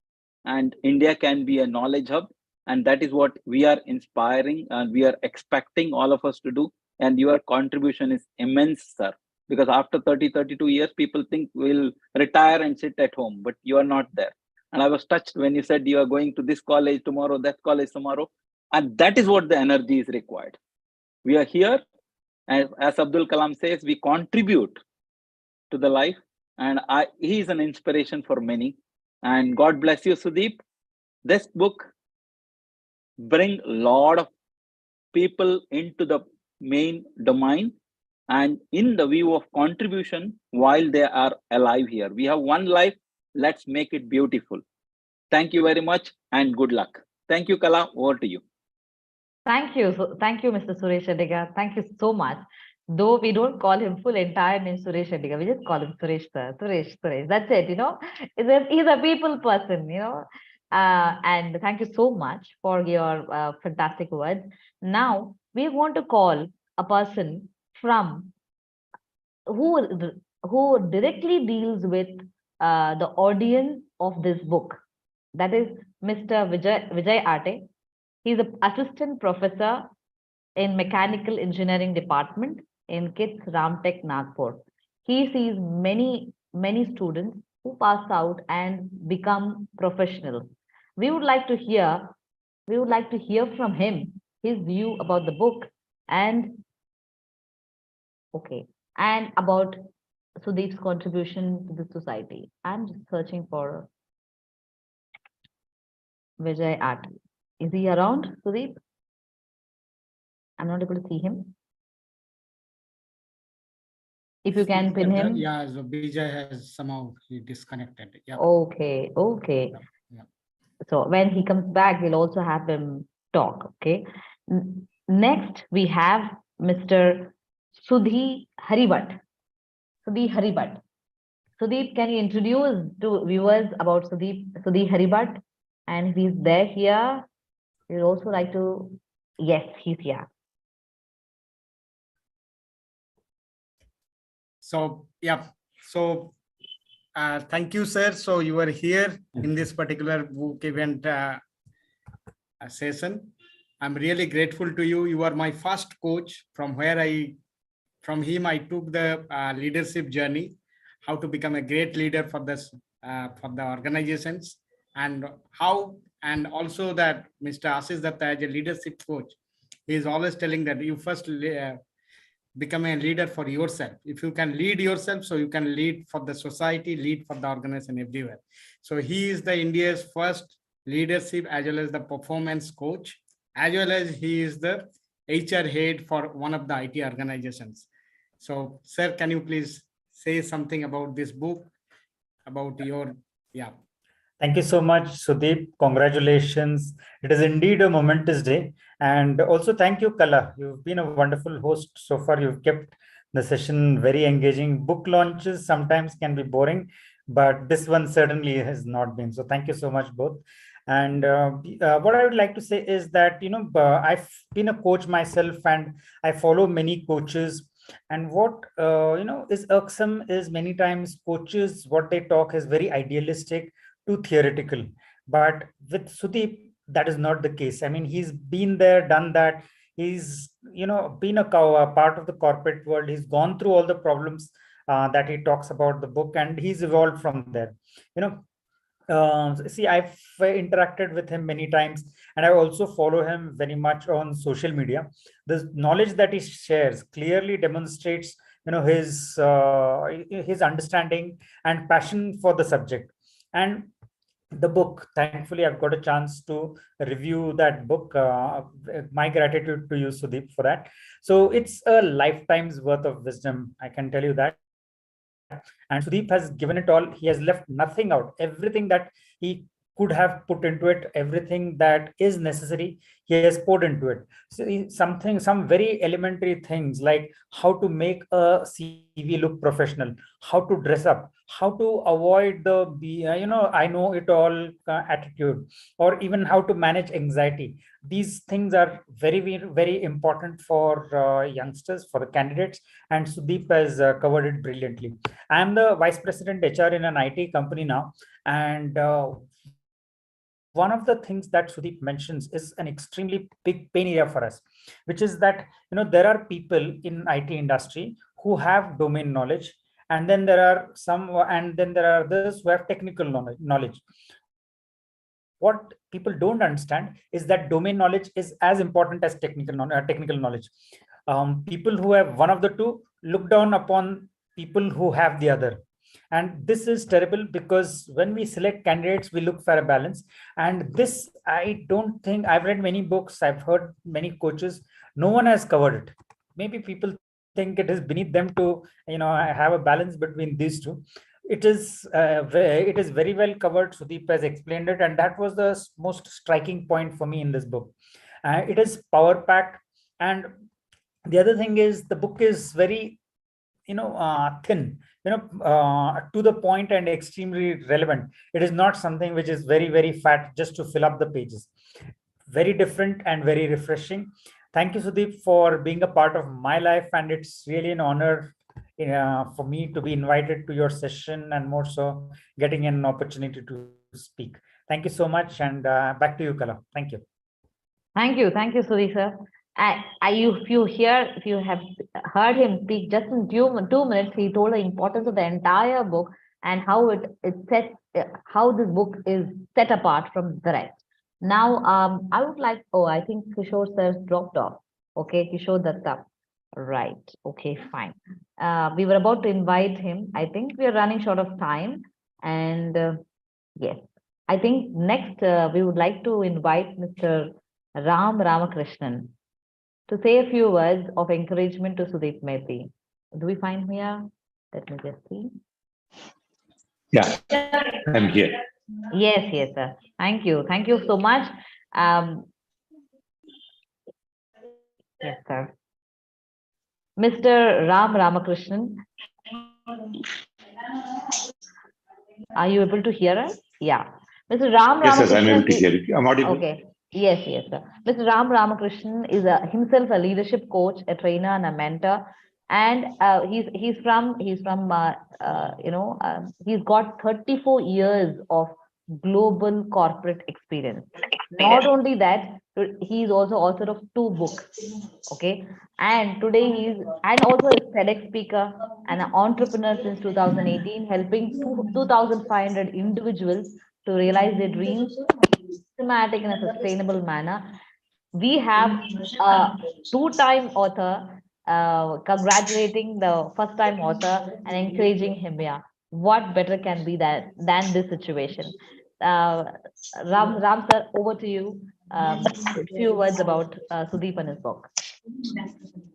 And India can be a knowledge hub. And that is what we are inspiring and we are expecting all of us to do. And your contribution is immense, sir. Because after 32 years, people think we'll retire and sit at home, but you are not there. And I was touched when you said you are going to this college tomorrow, that college tomorrow. And that is what the energy is required. We are here, and as Abdul Kalam says, we contribute to the life, and he is an inspiration for many. And God bless you, Sudip. This book bring a lot of people into the main domain and in the view of contribution while they are alive here. We have one life, let's make it beautiful. Thank you very much and good luck. Thank you, Kala. Over to you. Thank you. So, thank you, Mr. Suresh Adiga. Thank you so much. Though we don't call him full entire name Suresh Adiga, we just call him Suresh sir. Suresh. That's it, He's a people person, and thank you so much for your fantastic words. Now, we want to call a person from who directly deals with the audience of this book. That is Mr. Vijay Ate. He's an assistant professor in mechanical engineering department in KITS Ramtech Nagpur. He sees many students who pass out and become professionals. We would like to hear from him his view about the book and about Sudip's contribution to the society. I'm just searching for Vijay Ate. Is he around, Sudip? I'm not able to see him. If you can pin him. Yeah, so Vijay has somehow he disconnected. Yeah. Okay. Yeah. So when he comes back, we'll also have him talk. Okay. Next, we have Mr. Sudhi Haribat. Sudip, can you introduce to viewers about Sudhi Haribat? And if he's there here, we'd also like to. Yes, he's here. So, yeah. So, thank you, sir. So you are here in this particular book event session. I'm really grateful to you. You are my first coach from him I took the leadership journey, how to become a great leader for the organizations, and also that Mr. Ashish Datta as a leadership coach, he is always telling that you first become a leader for yourself. If you can lead yourself, so you can lead for the society, lead for the organization everywhere. So he is the India's first leadership as well as the performance coach, as well as he is the HR head for one of the IT organizations. So, sir, can you please say something about this book, about your, yeah. Thank you so much, Sudip. Congratulations. It is indeed a momentous day. And also thank you, Kala. You've been a wonderful host so far. You've kept the session very engaging. Book launches sometimes can be boring, but this one certainly has not been. So thank you so much, both. And what I would like to say is that, I've been a coach myself and I follow many coaches. And what, is irksome is many times coaches, what they talk is very idealistic, too theoretical. But with Sudip, that is not the case. I mean, he's been there, done that. He's, been a part of the corporate world. He's gone through all the problems that he talks about the book, and he's evolved from there. See, I've interacted with him many times, and I also follow him very much on social media. The knowledge that he shares clearly demonstrates, his understanding and passion for the subject. And the book, thankfully, I've got a chance to review that book. My gratitude to you, Sudip, for that. So it's a lifetime's worth of wisdom, I can tell you that. And Sudeep has given it all. He has left nothing out. Everything that he could have put into it, everything that is necessary, he has poured into it. So some very elementary things like how to make a CV look professional, how to dress up, how to avoid the I know it all attitude, or even how to manage anxiety. These things are very, very, very important for youngsters, for the candidates, and Sudeep has covered it brilliantly. I am the Vice President HR in an IT company now, and one of the things that Sudeep mentions is an extremely big pain area for us, which is that there are people in IT industry who have domain knowledge, and then there are others who have technical knowledge. What people don't understand is that domain knowledge is as important as technical knowledge. People who have one of the two look down upon people who have the other. And this is terrible, because when we select candidates, we look for a balance. And this, I don't think, I've read many books, I've heard many coaches, no one has covered it. Maybe people think it is beneath them to have a balance between these two. It is very well covered. Sudeep has explained it, and that was the most striking point for me in this book. It is power packed, and the other thing is the book is very thin, to the point, and extremely relevant. It is not something which is very, very fat just to fill up the pages. Very different and very refreshing. Thank you, Sudip, for being a part of my life, and it's really an honor for me to be invited to your session, and more so getting an opportunity to speak. Thank you so much, and back to you, Kala. Thank you. Thank you, Sudip sir. If you have heard him speak just in 2 minutes, he told the importance of the entire book and how how this book is set apart from the rest. Now, I would like. Oh, I think Kishore sir dropped off. Okay, Kishore Datta. Right. Okay, fine. We were about to invite him. I think we are running short of time, and yes, I think next we would like to invite Mr. Ramakrishnan to say a few words of encouragement to Sudip Maiti. Do we find him here? Let me just see. Yeah, I'm here. Yes, sir. Thank you. Thank you so much. Yes, sir. Mr. Ramakrishnan, are you able to hear us? Yeah. Mr. Yes, I'm able to hear you. I'm audible. Okay. Yes, sir. Mr. Ramakrishnan is himself a leadership coach, a trainer, and a mentor. And he's got 34 years of global corporate experience. Not only that, he's also author of 2 books. Okay, and today he's also a TEDx speaker and an entrepreneur since 2018, helping 2,500 individuals to realize their dreams systematic in a sustainable manner. We have a 2-time author congratulating the first-time author and encouraging him. Yeah, what better can be than this situation? Ram sir, over to you. A few words about Sudip and his book.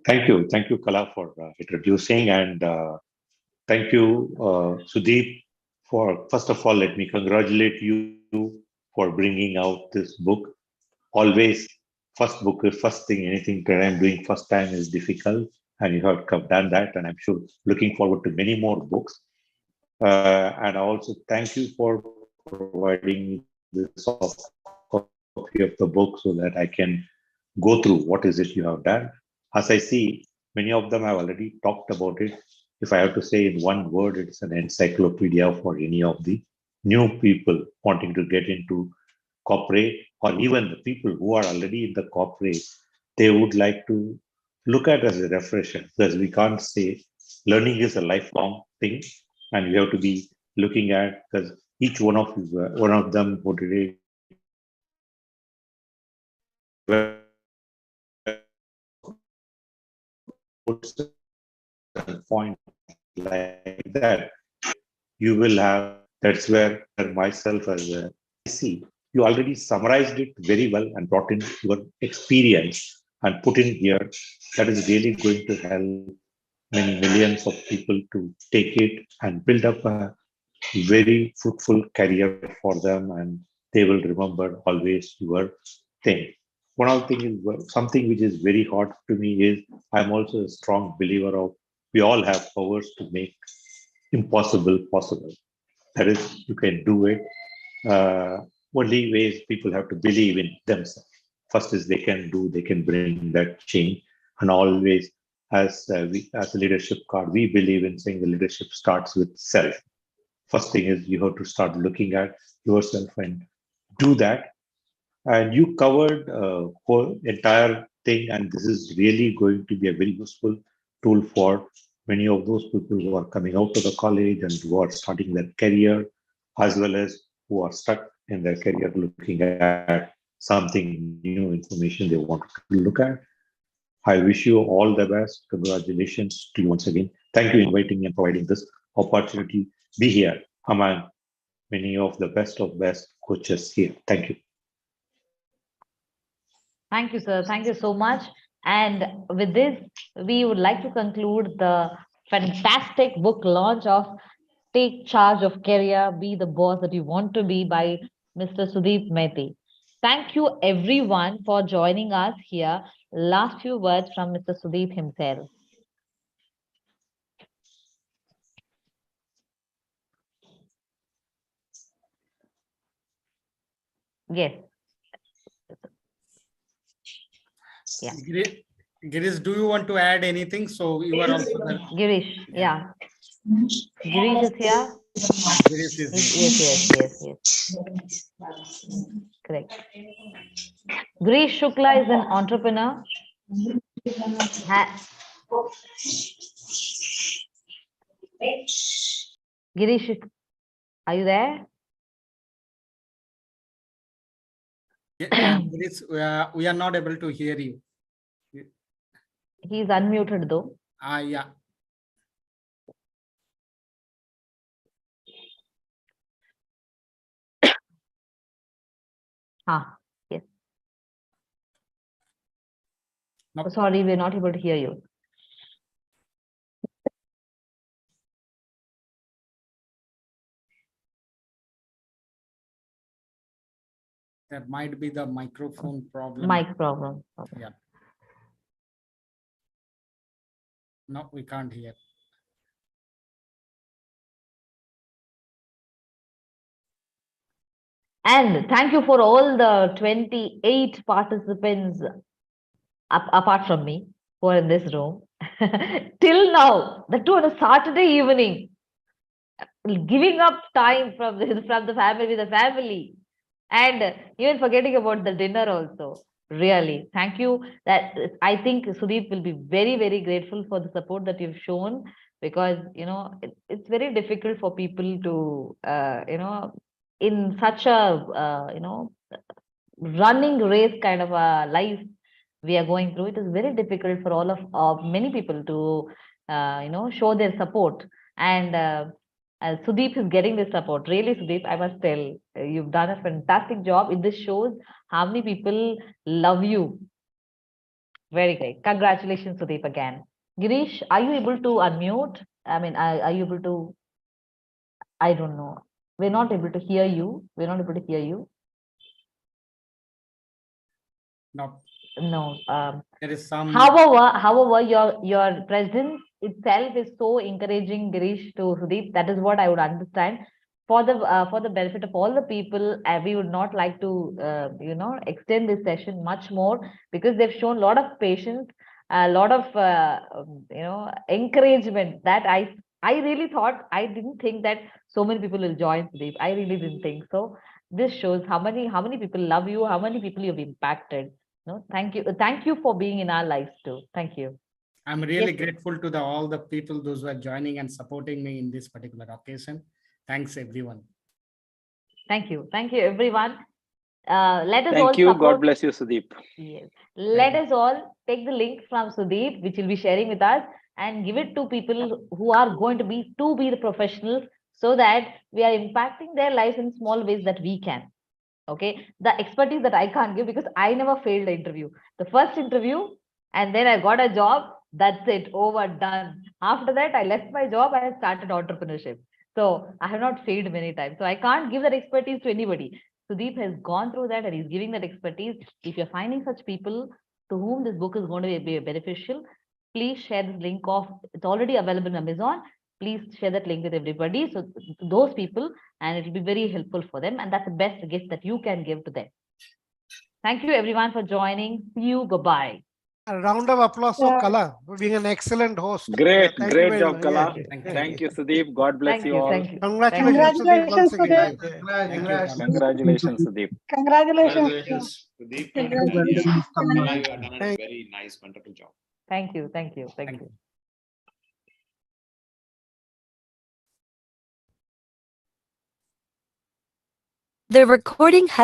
Thank you, Kala, for introducing, and thank you, Sudip, for, first of all, let me congratulate you for bringing out this book. Always, first thing, anything that I'm doing first time is difficult, and you have done that, and I'm sure looking forward to many more books. And I also thank you for providing this soft copy of the book so that I can go through what is it you have done. As I see, many of them have already talked about it. If I have to say in one word, it's an encyclopedia for any of the new people wanting to get into corporate, or even the people who are already in the corporate. They would like to look at as a refresher, because we can't say learning is a lifelong thing, and we have to be looking at, because each one of them would point like that. You will have, that's where myself as a see, you already summarized it very well and brought in your experience and put in here. That is really going to help many millions of people to take it and build up a very fruitful career for them, and they will remember always your thing. One of the things is something which is very hard to me is I'm also a strong believer of we all have powers to make impossible possible. That is, you can do it. Only ways people have to believe in themselves. First is they can bring that change, and always as a leadership card, we believe in saying the leadership starts with self. First thing is you have to start looking at yourself and do that. And you covered whole entire thing, and this is really going to be a very useful tool for many of those people who are coming out of the college and who are starting their career, as well as who are stuck in their career looking at something new information they want to look at. I wish you all the best. Congratulations to you once again. Thank you for inviting me and providing this opportunity. Be here among many of best coaches here. Thank you. Thank you, sir. Thank you so much. And with this, we would like to conclude the fantastic book launch of Take Charge of Career, Be the Boss That You Want to Be by Mr. Sudip Maiti. Thank you everyone for joining us here. Last few words from Mr. Sudip himself. Yes. Yeah. Girish, do you want to add anything? So you are also there. Girish, yeah. Girish is here. Girish is here. Yes. Correct. Girish Shukla is an entrepreneur. Girish, are you there? Girish, we are not able to hear you. He's unmuted though. Yeah. Yes. No. Sorry, we're not able to hear you. That might be the microphone problem. Mic problem. Yeah. No, we can't hear. And thank you for all the 28 participants, apart from me, who are in this room. Till now, the two on a Saturday evening, giving up time from the family with the family, and even forgetting about the dinner also. Really, thank you. That I think Sudip will be very, very grateful for the support that you've shown, because it's very difficult for people to in such a running race kind of a life we are going through. It is very difficult for all of many people to show their support, and Sudip is getting this support. Really, Sudip, I must tell, you've done a fantastic job. This shows how many people love you. Very great. Congratulations, Sudip, again. Girish, are you able to unmute? I mean, are you able to? I don't know. We're not able to hear you. We're not able to hear you. No. No. There is some. However, your presence itself is so encouraging, Girish, to Sudip. That is what I would understand. For the benefit of all the people, we would not like to extend this session much more, because they've shown a lot of patience, a lot of encouragement. That I really thought, I didn't think that so many people will join, Sudip. I really didn't think so. This shows how many people love you, how many people you've impacted. No, thank you for being in our lives too. Thank you. I'm really grateful to all the people, those who are joining and supporting me in this particular occasion. Thanks, everyone. Thank you everyone. Let us all Thank you. support. God bless you, Sudip. Yes. Let us all take the link from Sudip, which will be sharing with us, and give it to people who are going to be the professionals, so that we are impacting their lives in small ways that we can. Okay, the expertise that I can't give, because I never failed the interview. The first interview, and then I got a job. That's it, over, done. After that, I left my job and I started entrepreneurship. So I have not failed many times. So I can't give that expertise to anybody. Sudeep has gone through that and he's giving that expertise. If you're finding such people to whom this book is going to be beneficial, please share this link of, it's already available on Amazon. Please share that link with everybody. So those people, and it will be very helpful for them. And that's the best gift that you can give to them. Thank you everyone for joining. See you. Bye-bye. A round of applause for Kala for being an excellent host. Great, Thank you great very job, much. Kala. Yeah. Thank you, Sudeep. God bless Thank you you. all. Thank you. Congratulations, Sudeep, once again. Congratulations, Sudeep. Congratulations, Sudeep. And, Congratulations, Kala, Kala. you have done a very nice, wonderful job. Thank you. Thank you. Thank you. The recording has